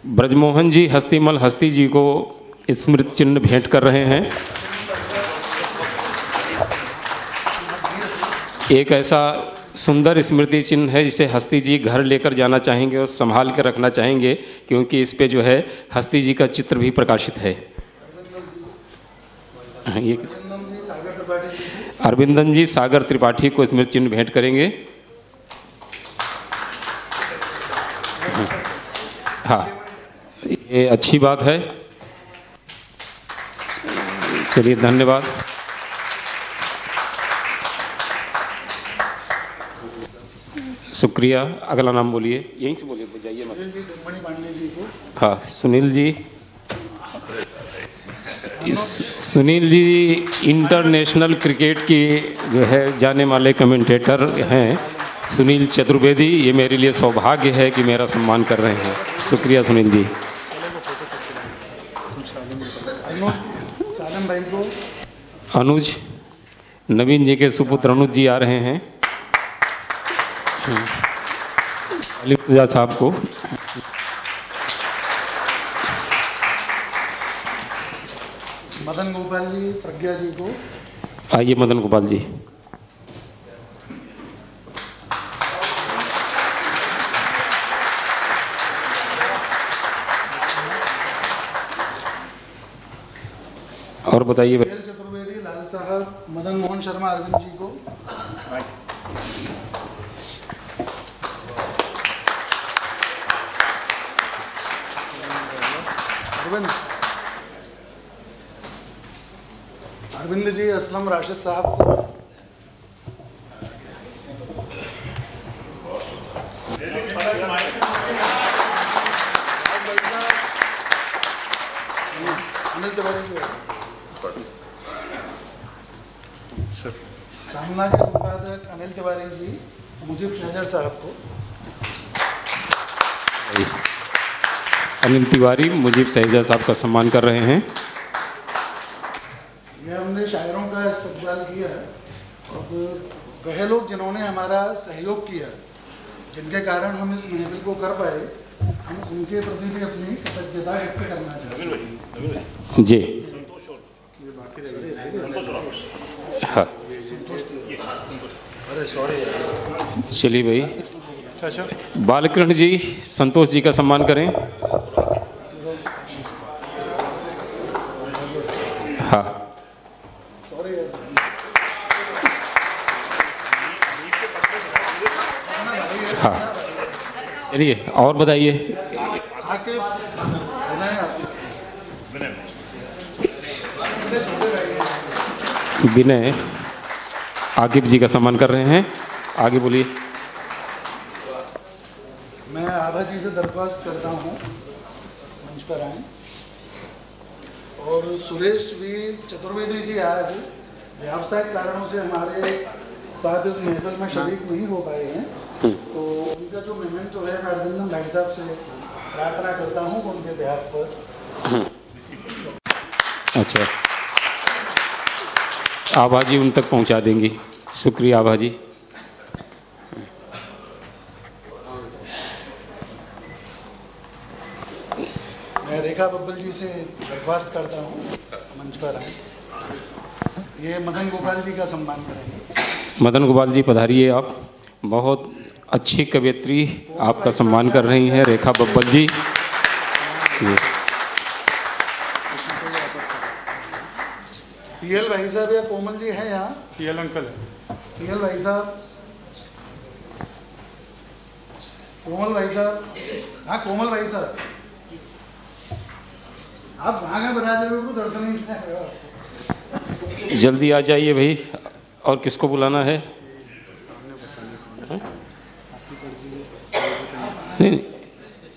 ब्रजमोहन जी हस्तीमल हस्ती जी को स्मृति चिन्ह भेंट कर रहे हैं। एक ऐसा सुंदर स्मृति चिन्ह है जिसे हस्ती जी घर लेकर जाना चाहेंगे और संभाल कर रखना चाहेंगे, क्योंकि इस पे जो है हस्ती जी का चित्र भी प्रकाशित है। ये अरविंदन जी सागर त्रिपाठी को स्मृति चिन्ह भेंट करेंगे। हाँ, ये अच्छी बात है। चलिए, धन्यवाद। शुक्रिया। अगला नाम बोलिए, यहीं से बोलिए, जाइए मत। सुनील जी दुर्मणि पांडे जी को। हाँ, सुनील जी। सुनील जी इंटरनेशनल क्रिकेट की जो है जाने माने कमेंटेटर हैं, सुनील चतुर्वेदी। ये मेरे लिए सौभाग्य है कि मेरा सम्मान कर रहे हैं। शुक्रिया सुनील जी। अनुज, नवीन जी के सुपुत्र अनुज जी आ रहे हैं। अली पूजा साहब को। मदन गोपाल जी प्रज्ञा जी को। आइए मदन गोपाल जी। और बताइए। चतुर्वेदी लाल साहब मदन मोहन शर्मा अरविंद जी को। अरविंद जी असलम राशिद साहब को। अनिल तिवारी जी। सामना के संपादक अनिल तिवारी जी मुजीब शहजर साहब को। अनिल तिवारी मुजीब शहजर साहब का सम्मान कर रहे हैं। यह हमने शायरों का इस्तकबाल किया है और वह लोग जिन्होंने हमारा सहयोग किया, जिनके कारण हम इस महफिल को कर पाए, हम उनके प्रति भी अपनी कृतज्ञता व्यक्त करना चाहते हैं। जी हाँ, अरे सॉरी। चलिए भाई। अच्छा, बालकृष्ण जी संतोष जी का सम्मान करें। हाँ, हाँ, चलिए और बताइए। विनय आकिब जी का सम्मान कर रहे हैं। आगे बोलिए। मैं आभा जी से दरख्वास्त करता हूँ मंच पर आए। और सुरेश भी चतुर्वेदी जी आज व्यावसायिक कारणों से हमारे साथ इस महफिल में शरीक नहीं हो पाए हैं, तो उनका जो मेमेंटो है मैं अरविंदन भाई साहब से प्रार्थना करता हूँ उनके बिहाफ पर। अच्छा, आभा जी उन तक पहुँचा देंगी। शुक्रिया आभा जी। मैं रेखा बब्बल जी से दरख्वास्त करता हूँ मंच पर आए। ये मदन गोपाल जी का सम्मान करेंगे। मदन गोपाल जी पधारिए। आप बहुत अच्छी कवयित्री आपका सम्मान कर रही हैं रेखा बब्बल जी। पीएल भाई साहब या कोमल जी हैं यहाँ? पीएल अंकल है। पीएल भाई साहब, कोमल भाई साहब। हाँ कोमल भाई साहब, आप वहाँ का बरादरी को दर्शन नहीं। जल्दी आ जाइए भाई। और किसको बुलाना है?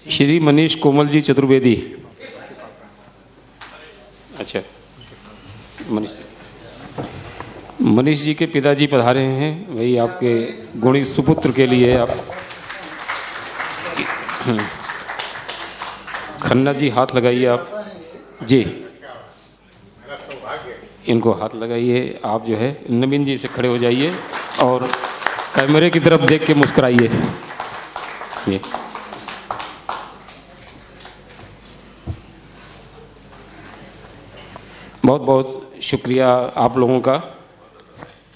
श्री मनीष कोमल जी चतुर्वेदी। अच्छा, मनीष जी के पिताजी पधारे हैं। वही आपके गुणी सुपुत्र के लिए आप खन्ना जी हाथ लगाइए। आप जी इनको हाथ लगाइए। आप जो है नवीन जी से खड़े हो जाइए और कैमरे की तरफ देख के मुस्कुराइए। ये बहुत बहुत शुक्रिया आप लोगों का।